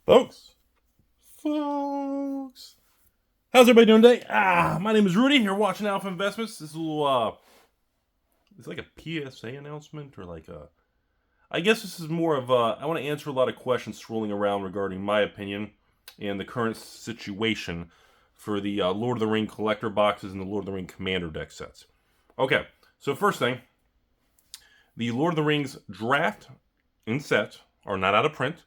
Folks, how's everybody doing today? My name is Rudy. You're watching Alpha Investments. This is a little, it's like a PSA announcement or like a. I guess this is more of a. I want to answer a lot of questions swirling around regarding my opinion and the current situation for the Lord of the Ring collector boxes and the Lord of the Ring Commander deck sets. Okay, so first thing, the Lord of the Rings draft and set are not out of print.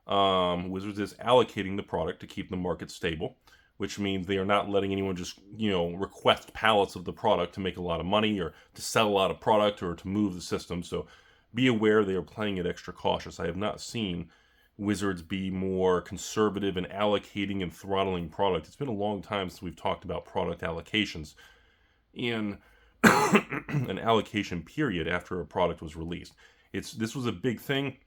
Wizards is allocating the product to keep the market stable, which means they are not letting anyone just, request pallets of the product to make a lot of money or to sell a lot of product or to move the system. So be aware they are playing it extra cautious. I have not seen Wizards be more conservative in allocating and throttling product. It's been a long time since we've talked about product allocations in an allocation period after a product was released. This was a big thing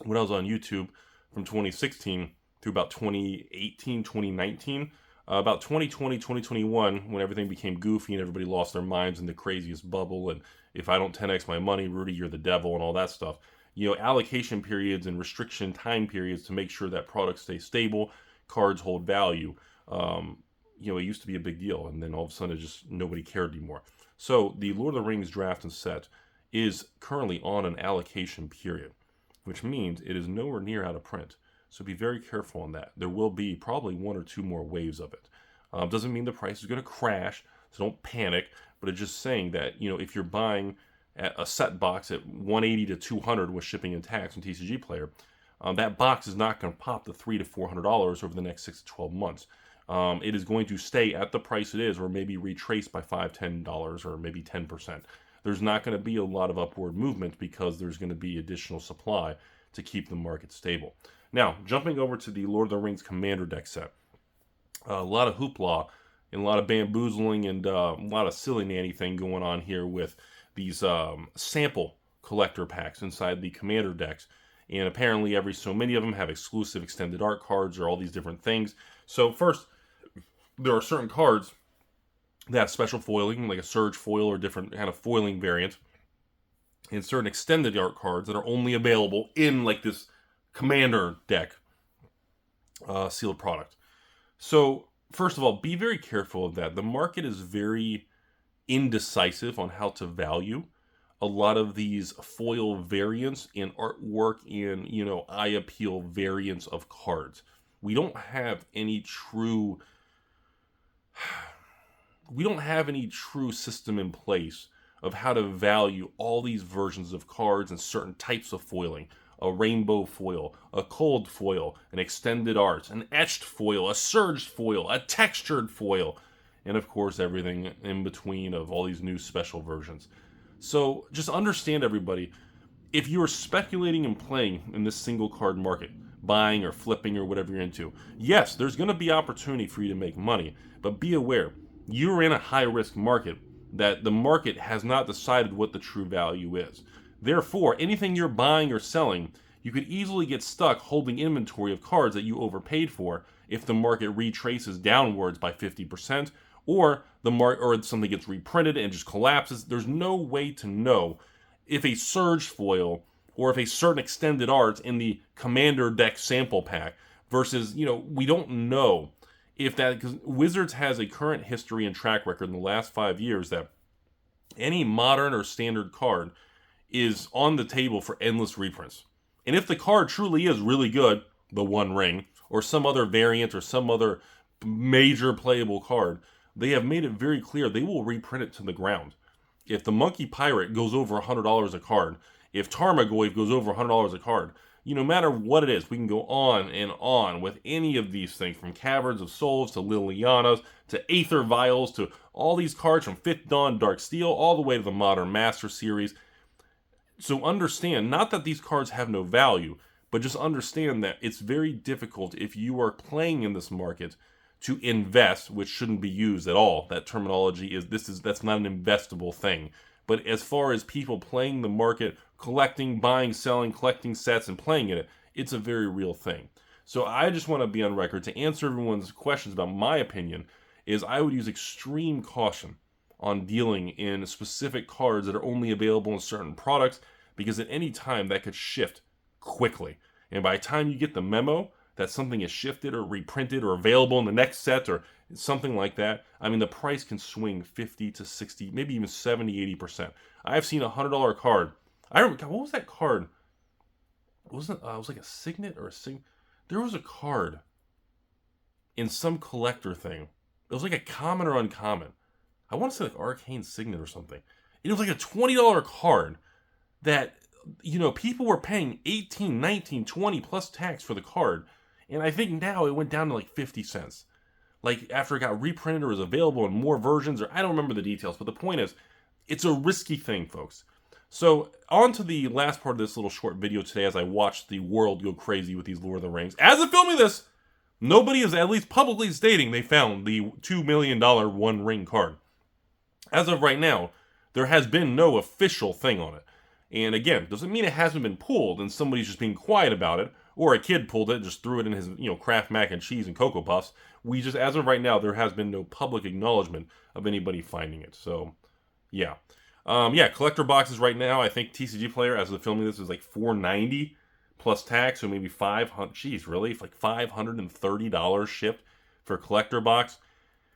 when I was on YouTube from 2016 through about 2018, 2019. About 2020, 2021, when everything became goofy and everybody lost their minds in the craziest bubble, and if I don't 10x my money, Rudy, you're the devil, and all that stuff. Allocation periods and restriction time periods to make sure that products stay stable, cards hold value. It used to be a big deal, and then all of a sudden, nobody cared anymore. So the Lord of the Rings draft and set is currently on an allocation period, which means it is nowhere near out of print. So be very careful on that. There will be probably one or two more waves of it. Doesn't mean the price is going to crash, so don't panic. But it's just saying that, if you're buying a set box at 180 to 200 with shipping and tax and TCG player, that box is not going to pop to $300 to $400 over the next 6 to 12 months. It is going to stay at the price it is, or maybe retrace by $5, $10, or maybe 10%. There's not going to be a lot of upward movement because there's going to be additional supply to keep the market stable. Now, jumping over to the Lord of the Rings Commander deck set. A lot of hoopla and a lot of bamboozling and a lot of silly nanny thing going on here with these sample collector packs inside the Commander decks. And apparently every so many of them have exclusive extended art cards or all these different things. So first, there are certain cards that have special foiling, like a surge foil or different kind of foiling variant, and certain extended art cards that are only available in like this Commander deck sealed product. So first of all, be very careful of that. The market is very indecisive on how to value a lot of these foil variants in artwork and eye appeal variants of cards. We don't have any true system in place of how to value all these versions of cards and certain types of foiling. A rainbow foil, a cold foil, an extended art, an etched foil, a surged foil, a textured foil, and of course everything in between of all these new special versions. So just understand, everybody, if you are speculating and playing in this single card market, buying or flipping or whatever you're into, yes, there's going to be opportunity for you to make money, but be aware, you're in a high-risk market that the market has not decided what the true value is. Therefore, anything you're buying or selling, you could easily get stuck holding inventory of cards that you overpaid for if the market retraces downwards by 50%, or or something gets reprinted and just collapses. There's no way to know if a surge foil or if a certain extended art in the Commander deck sample pack versus, we don't know if that, because Wizards has a current history and track record in the last 5 years that any modern or standard card is on the table for endless reprints. And if the card truly is really good, the One Ring, or some other variant or some other major playable card, they have made it very clear they will reprint it to the ground. If the Monkey Pirate goes over $100 a card, if Tarmogoyf goes over $100 a card, no matter what it is, we can go on and on with any of these things, from Caverns of Souls to Lilianas to Aether Vials to all these cards from Fifth Dawn, Dark Steel, all the way to the Modern Master series. So understand, not that these cards have no value, but just understand that it's very difficult if you are playing in this market to invest, which shouldn't be used at all. That terminology that's not an investable thing. But as far as people playing the market, collecting, buying, selling, collecting sets and playing it, it's a very real thing. So I just want to be on record to answer everyone's questions about my opinion, is I would use extreme caution on dealing in specific cards that are only available in certain products, because at any time that could shift quickly. And by the time you get the memo that something is shifted or reprinted or available in the next set or something like that, I mean, the price can swing 50 to 60, maybe even 70, 80%. I've seen a $100 card. I remember, God, what was that card? It wasn't, it was like a signet or a signet. There was a card in some collector thing. It was like a common or uncommon. I want to say like Arcane Signet or something. It was like a $20 card that, people were paying 18, 19, 20 plus tax for the card. And I think now it went down to like 50 cents. Like after it got reprinted or was available in more versions, or I don't remember the details. But the point is, it's a risky thing, folks. So on to the last part of this little short video today as I watch the world go crazy with these Lord of the Rings. As of filming this, nobody is at least publicly stating they found the $2 million One Ring card. As of right now, there has been no official thing on it. And again, doesn't mean it hasn't been pulled and somebody's just being quiet about it, or a kid pulled it and just threw it in his, Kraft mac and cheese and Cocoa Puffs. We just, as of right now, there has been no public acknowledgement of anybody finding it. So, yeah. Collector boxes right now, I think TCG Player, as of the filming this, is like $490 plus tax, so maybe $500. Geez, really? It's like $530 shipped for a collector box.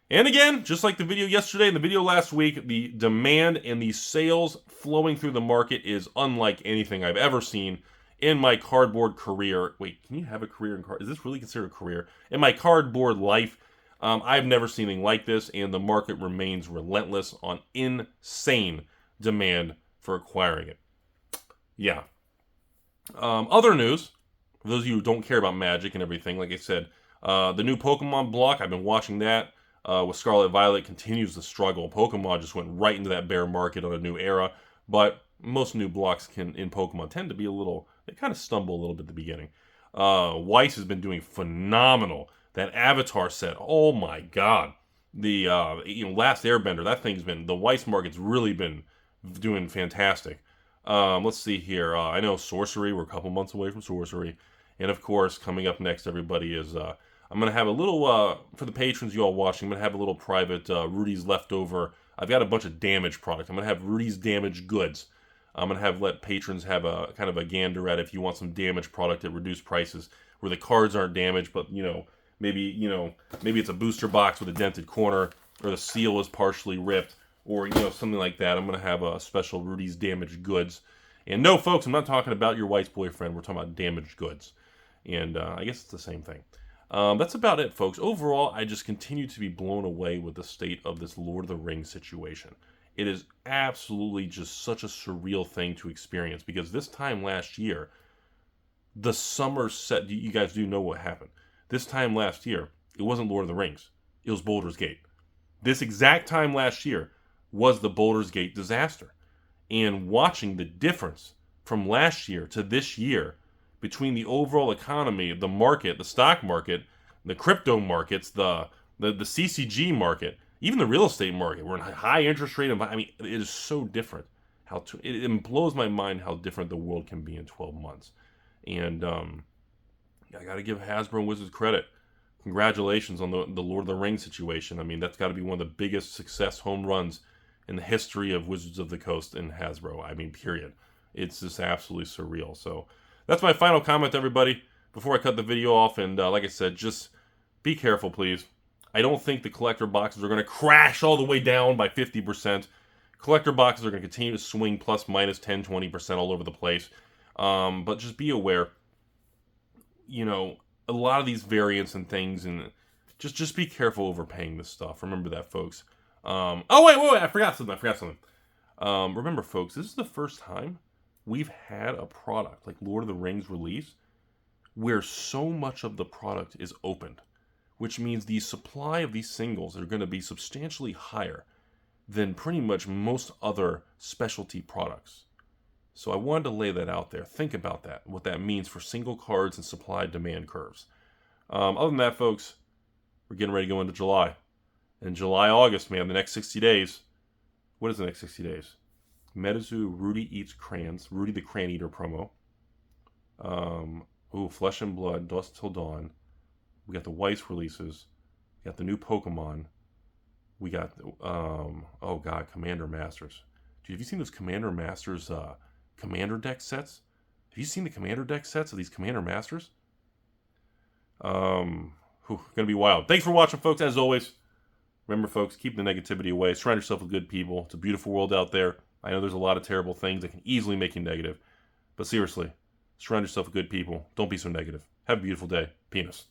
And again, just like the video yesterday and the video last week, the demand and the sales flowing through the market is unlike anything I've ever seen in my cardboard career. Wait, can you have a career in card? Is this really considered a career? In my cardboard life, I've never seen anything like this, and the market remains relentless on insane demand for acquiring it. Yeah. Other news, for those of you who don't care about Magic and everything, like I said, the new Pokemon block, I've been watching that. With Scarlet Violet continues to struggle. Pokemon just went right into that bear market on a new era, but most new blocks in Pokemon tend to be they kind of stumble a little bit at the beginning. Weiss has been doing phenomenal. That Avatar set, oh my god. The Last Airbender, that thing's been, the Weiss market's really been doing fantastic. Let's see here. I know Sorcery, we're a couple months away from Sorcery. And of course, coming up next, everybody, is I'm going to have a little, for the patrons you all watching, I'm going to have a little private Rudy's Leftover. I've got a bunch of damaged product. I'm going to have Rudy's Damaged Goods. I'm going to let patrons have a kind of a gander at if you want some damaged product at reduced prices, where the cards aren't damaged, but, maybe it's a booster box with a dented corner, or the seal is partially ripped, or, something like that. I'm going to have a special Rudy's Damaged Goods. And no, folks, I'm not talking about your wife's boyfriend. We're talking about damaged goods. And I guess it's the same thing. That's about it, folks. Overall, I just continue to be blown away with the state of this Lord of the Rings situation. It is absolutely just such a surreal thing to experience, because this time last year, the summer set, you guys do know what happened. This time last year, it wasn't Lord of the Rings. It was Baldur's Gate. This exact time last year was the Baldur's Gate disaster. And watching the difference from last year to this year between the overall economy, the market, the stock market, the crypto markets, the CCG market, even the real estate market, we're in high interest rate. I mean, it is so different. It blows my mind how different the world can be in 12 months. And I got to give Hasbro and Wizards credit. Congratulations on the Lord of the Rings situation. I mean, that's got to be one of the biggest success home runs in the history of Wizards of the Coast and Hasbro. I mean, period. It's just absolutely surreal. So that's my final comment, everybody, before I cut the video off. And like I said, just be careful, please. I don't think the collector boxes are going to crash all the way down by 50%. Collector boxes are going to continue to swing plus minus 10, 20% all over the place. But just be aware, a lot of these variants and things, and just be careful overpaying this stuff. Remember that, folks. Wait, I forgot something. Remember, folks, this is the first time we've had a product like Lord of the Rings release where so much of the product is opened, which means the supply of these singles are going to be substantially higher than pretty much most other specialty products. So I wanted to lay that out there. Think about that, what that means for single cards and supply-demand curves. Other than that, folks, we're getting ready to go into July. And July, August, man, the next 60 days. What is the next 60 days? Medizu, Rudy Eats Crayons, Rudy the Crayon Eater promo. Flesh and Blood, Dusk Till Dawn. We got the Weiss releases. We got the new Pokemon. We got, Commander Masters. Dude, have you seen those Commander Masters Commander deck sets? Have you seen the Commander deck sets of these Commander Masters? Gonna be wild. Thanks for watching, folks. As always, remember, folks, keep the negativity away. Surround yourself with good people. It's a beautiful world out there. I know there's a lot of terrible things that can easily make you negative. But seriously, surround yourself with good people. Don't be so negative. Have a beautiful day. Penis.